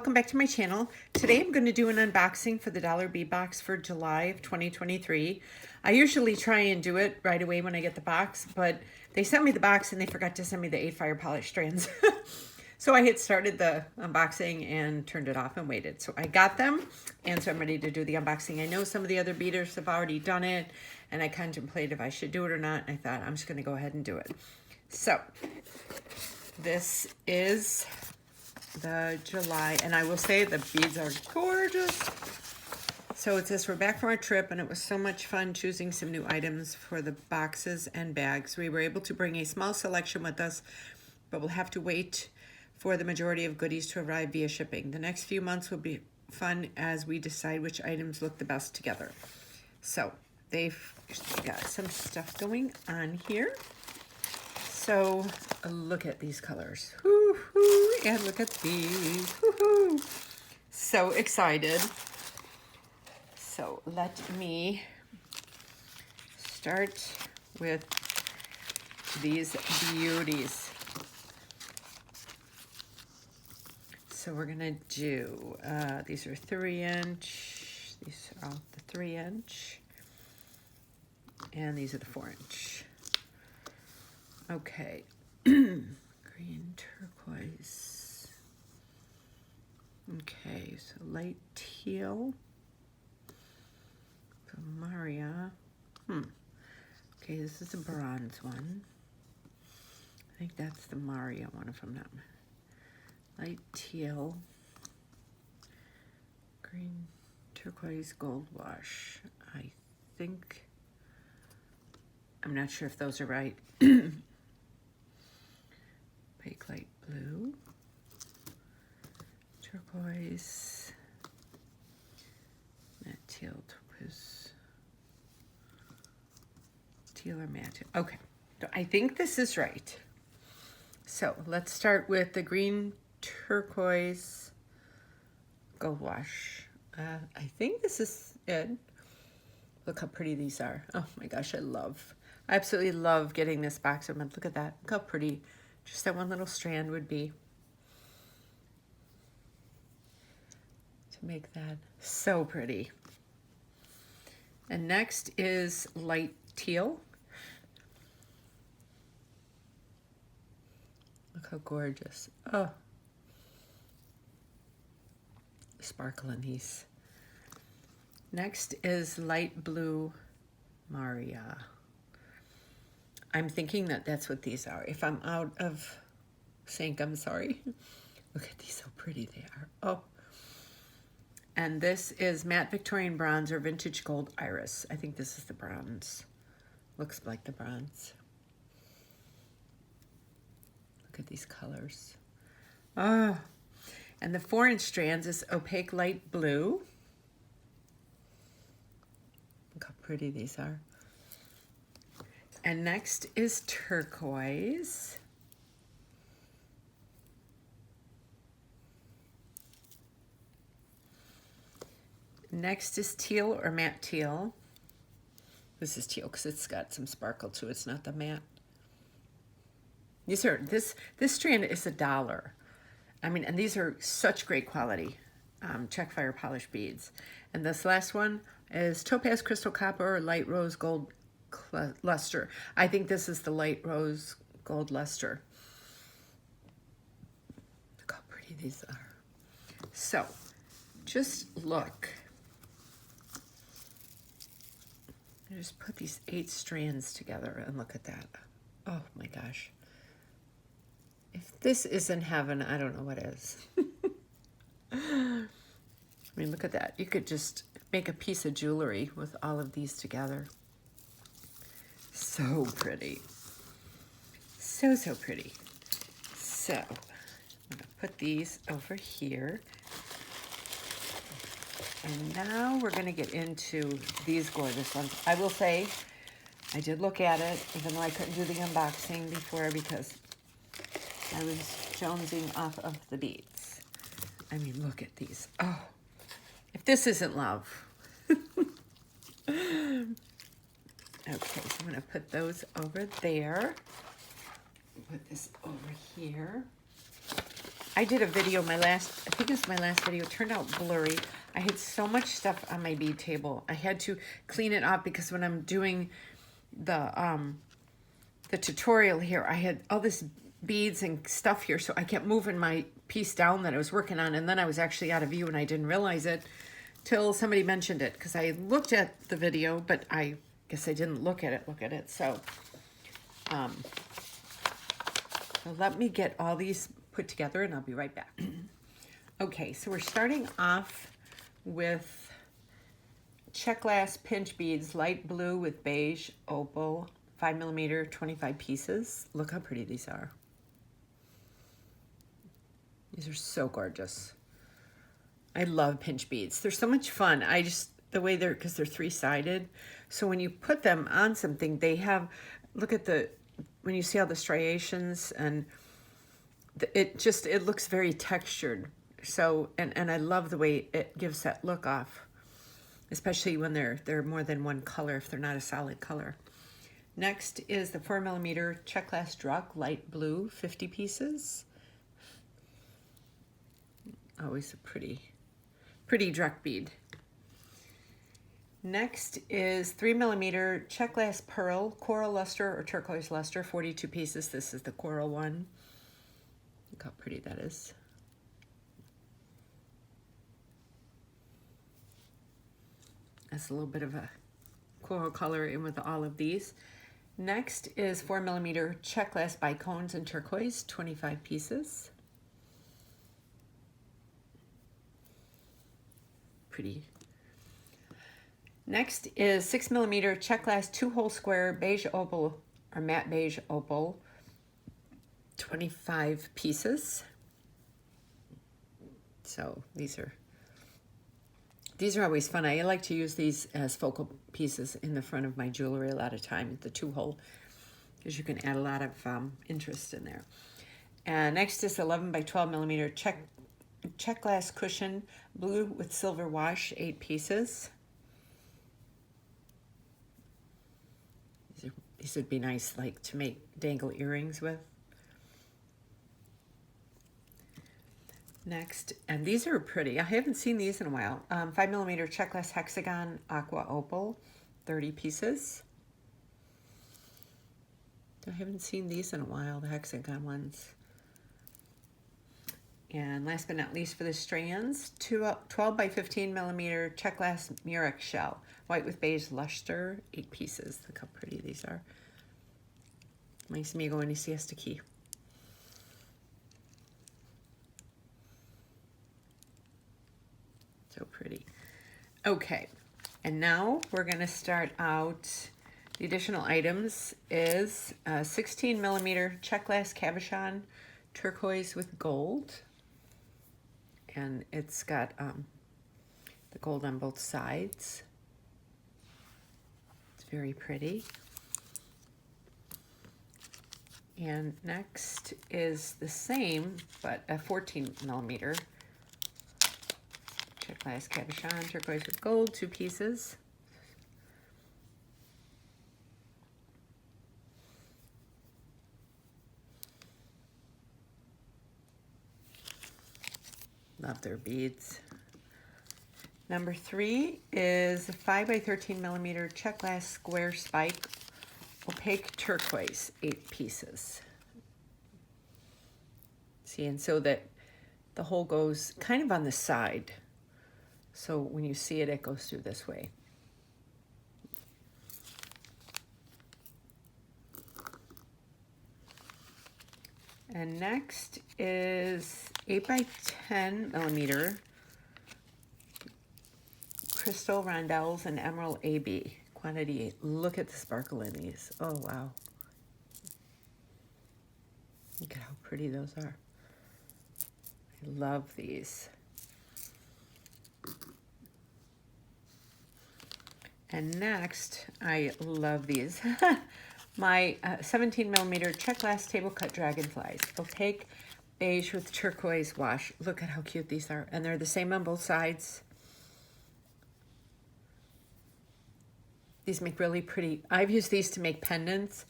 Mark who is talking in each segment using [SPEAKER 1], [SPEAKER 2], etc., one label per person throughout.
[SPEAKER 1] welcome back to my channel. Today I'm going to do an unboxing for the Dollar Bead box for July of 2023. I usually try and do it right away when I get the box, but they sent me the box and they forgot to send me the 8 fire polish strands. So I had started the unboxing and turned it off and waited. So I got them, and so I'm ready to do the unboxing. I know some of the other beaders have already done it, and I contemplated if I should do it or not, and I thought I'm just going to go ahead and do it. So this is the July, and I will say the beads are gorgeous. So it says we're back from our trip, and it was so much fun choosing some new items for the boxes and bags. We were able to bring a small selection with us, but we'll have to wait for the majority of goodies to arrive via shipping. The next few months will be fun as we decide which items look the best together. So they've got some stuff going on here. So look at these colors. Woo-hoo, and look at these. Woo-hoo. So excited. So let me start with these beauties. So we're gonna do, these are 3-inch, these are all the 3-inch, and these are the 4-inch. Okay, green turquoise. Okay, so light teal. So Maria. Okay, this is a bronze one. I think that's the Maria one, if I'm not. Light teal. Green turquoise gold wash. I think, I'm not sure if those are right. Opaque light blue, turquoise, matte teal, turquoise, teal or matte. Okay, so I think this is right. So let's start with the green turquoise gold wash. I think this is it. Look how pretty these are. Oh my gosh, I absolutely love getting this box. Look at that. Look how pretty just that one little strand would be. To make that so pretty. And next is light teal. Look how gorgeous. Oh. Sparkle in these. Next is light blue Maria. I'm thinking that that's what these are. If I'm out of sync, I'm sorry. Look at these, how pretty they are. Oh. And this is matte Victorian bronze or vintage gold iris. I think this is the bronze. Looks like the bronze. Look at these colors. Oh. And the 4-inch strands is opaque light blue. Look how pretty these are. And next is turquoise. Next is teal or matte teal. This is teal because it's got some sparkle to it. It's not the matte. These are, this strand is $1. I mean, and these are such great quality Czech fire polish beads. And this last one is topaz crystal copper or light rose gold luster. I think this is the light rose gold luster. Look how pretty these are. So just look. I just put these 8 strands together and look at that. Oh my gosh. If this isn't heaven, I don't know what is. I mean, look at that. You could just make a piece of jewelry with all of these together. So pretty. So, so pretty. So, I'm going to put these over here. And now we're going to get into these gorgeous ones. I will say, I did look at it, even though I couldn't do the unboxing before because I was jonesing off of the beads. I mean, look at these. Oh, if this isn't love. Okay, so I'm going to put those over there. Put this over here. I did a video, I think it was my last video, it turned out blurry. I had so much stuff on my bead table. I had to clean it up because when I'm doing the tutorial here, I had all this beads and stuff here, so I kept moving my piece down that I was working on, and then I was actually out of view and I didn't realize it till somebody mentioned it, because I looked at the video, but I guess I didn't look at it. So, so let me get all these put together and I'll be right back. Okay, so we're starting off with Czech glass pinch beads, light blue with beige opal, 5mm, 25 pieces. Look how pretty these are. These are so gorgeous. I love pinch beads. They're so much fun. The way because they're three-sided. So when you put them on something, they have, look at when you see all the striations, and it looks very textured. So, and I love the way it gives that look off, especially when they're more than one color, if they're not a solid color. Next is the 4mm Czech glass Druck, light blue, 50 pieces. Always a pretty Druck bead. Next is 3mm Czech glass pearl, coral luster or turquoise luster, 42 pieces. This is the coral one. Look how pretty that is. That's a little bit of a coral color in with all of these. Next is 4mm Czech glass bicones in turquoise, 25 pieces. Pretty. Next is 6mm Czech glass 2-hole square beige opal or matte beige opal, 25 pieces. So these are always fun. I like to use these as focal pieces in the front of my jewelry a lot of time, the 2-hole, because you can add a lot of interest in there. And next is 11 by 12mm Czech glass cushion, blue with silver wash, 8 pieces. These would be nice, like to make dangle earrings with. Next, and these are pretty. I haven't seen these in a while. 5mm Czech glass hexagon aqua opal, 30 pieces. I haven't seen these in a while, the hexagon ones. And last but not least for the strands, 12 by 15mm Czech glass murex shell, white with beige luster, 8 pieces. Look how pretty these are. Reminds me of going to Siesta Key. So pretty. Okay, and now we're going to start out. The additional items is 16mm Czech glass cabochon, turquoise with gold. And it's got the gold on both sides. It's very pretty. And next is the same, but a 14mm Czech glass cabochon, turquoise with gold, 2 pieces. Love their beads. Number 3 is a 5 by 13mm Czech glass square spike, opaque turquoise, 8 pieces. See, and so that the hole goes kind of on the side. So when you see it, it goes through this way. And next is 8 by 10mm crystal rondelles and emerald AB, quantity 8. Look at the sparkle in these. Oh, wow. Look at how pretty those are. I love these. And next, I love these. My 17mm Czech glass table cut dragonflies, opaque beige with turquoise wash. Look at how cute these are. And they're the same on both sides. These make really pretty. I've used these to make pendants.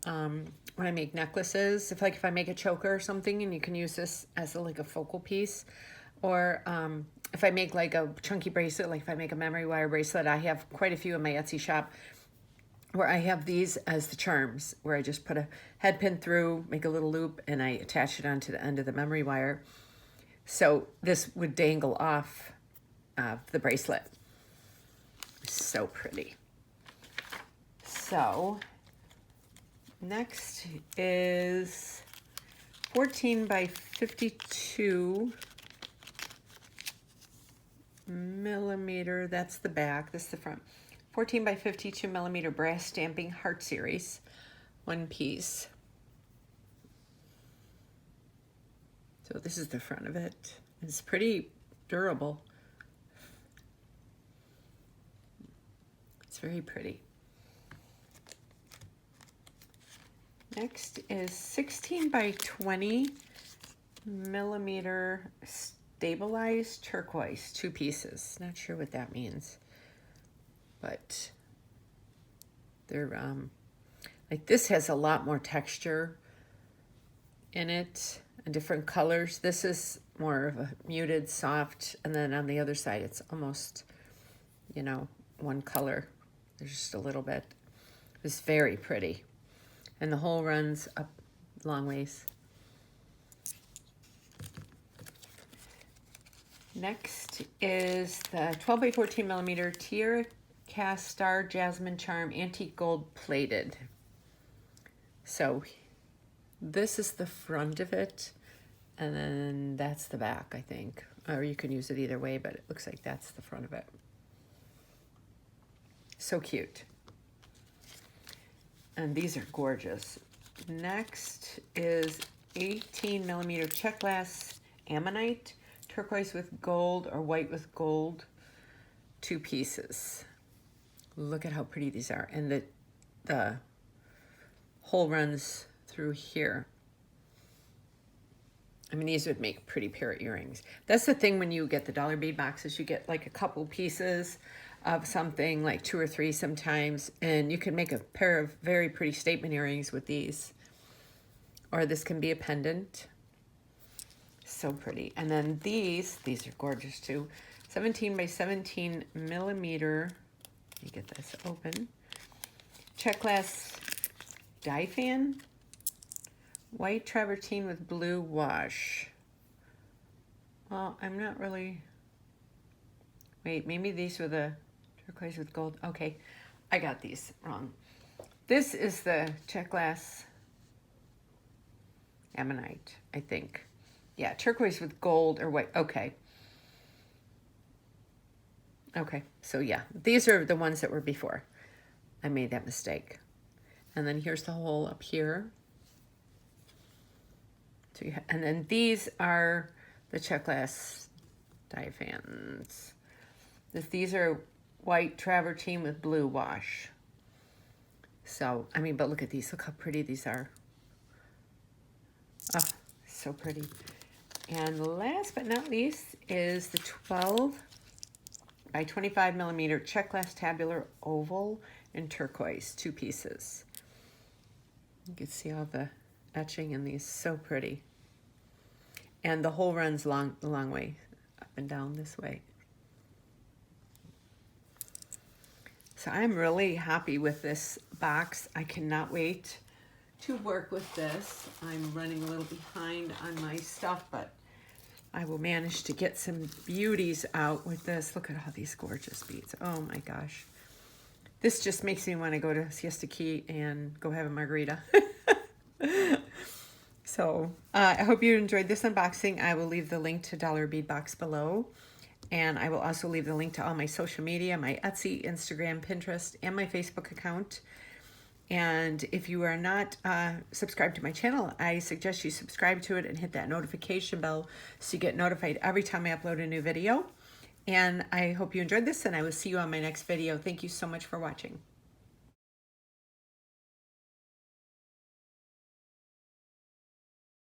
[SPEAKER 1] when I make necklaces. If I make a choker or something, and you can use this as like a focal piece. Or if I make like a chunky bracelet, like if I make a memory wire bracelet, I have quite a few in my Etsy shop where I have these as the charms, where I just put a head pin through, make a little loop, and I attach it onto the end of the memory wire. So this would dangle off the bracelet. So pretty. So next is 14 by 52 millimeter. That's the back. This is the front. 14 by 52 millimeter brass stamping heart series, one piece. So this is the front of it. It's pretty durable. It's very pretty. Next is 16 by 20 millimeter stabilized turquoise, two pieces. Not sure what that means, but they're like, this has a lot more texture in it and different colors. This is more of a muted, soft, and then on the other side it's almost, you know, one color. There's just a little bit. It's very pretty. And the hole runs up long ways. Next is the 12 by 14 millimeter Tiara Cast Star Jasmine Charm Antique Gold Plated. So this is the front of it, and then that's the back, I think. Or you can use it either way, but it looks like that's the front of it. So cute. And these are gorgeous. Next is 18 millimeter Czech glass ammonite, turquoise with gold or white with gold, two pieces. Look at how pretty these are. And the hole runs through here. I mean, these would make pretty pair of earrings. That's the thing when you get the dollar bead boxes, you get like a couple pieces of something, like 2 or 3 sometimes, and you can make a pair of very pretty statement earrings with these. Or this can be a pendant. So pretty. And then these are gorgeous too. 17 by 17 millimeter, let me get this open, Czech glass die fan, white travertine with blue wash. Well, I'm not really, wait, maybe these were the turquoise with gold. Okay, I got these wrong. This is the Czech glass ammonite, I think. Yeah, turquoise with gold or white. Okay. Okay, so yeah, these are the ones that were before. I made that mistake. And then here's the hole up here. So and then these are the Czech glass die fans. These are white travertine with blue wash. So, I mean, but look at these. Look how pretty these are. Oh, so pretty. And last but not least is the 12 by 25 millimeter Czech glass tabular oval in turquoise, two pieces. You can see all the etching in these, so pretty. And the hole runs the long way, up and down this way. So I'm really happy with this box. I cannot wait to work with this. I'm running a little behind on my stuff, but I will manage to get some beauties out with this. Look at all these gorgeous beads. Oh my gosh. This just makes me want to go to Siesta Key and go have a margarita. So I hope you enjoyed this unboxing. I will leave the link to Dollar Bead Box below. And I will also leave the link to all my social media, my Etsy, Instagram, Pinterest, and my Facebook account. And if you are not subscribed to my channel, I suggest you subscribe to it and hit that notification bell so you get notified every time I upload a new video. And I hope you enjoyed this, and I will see you on my next video. Thank you so much for watching.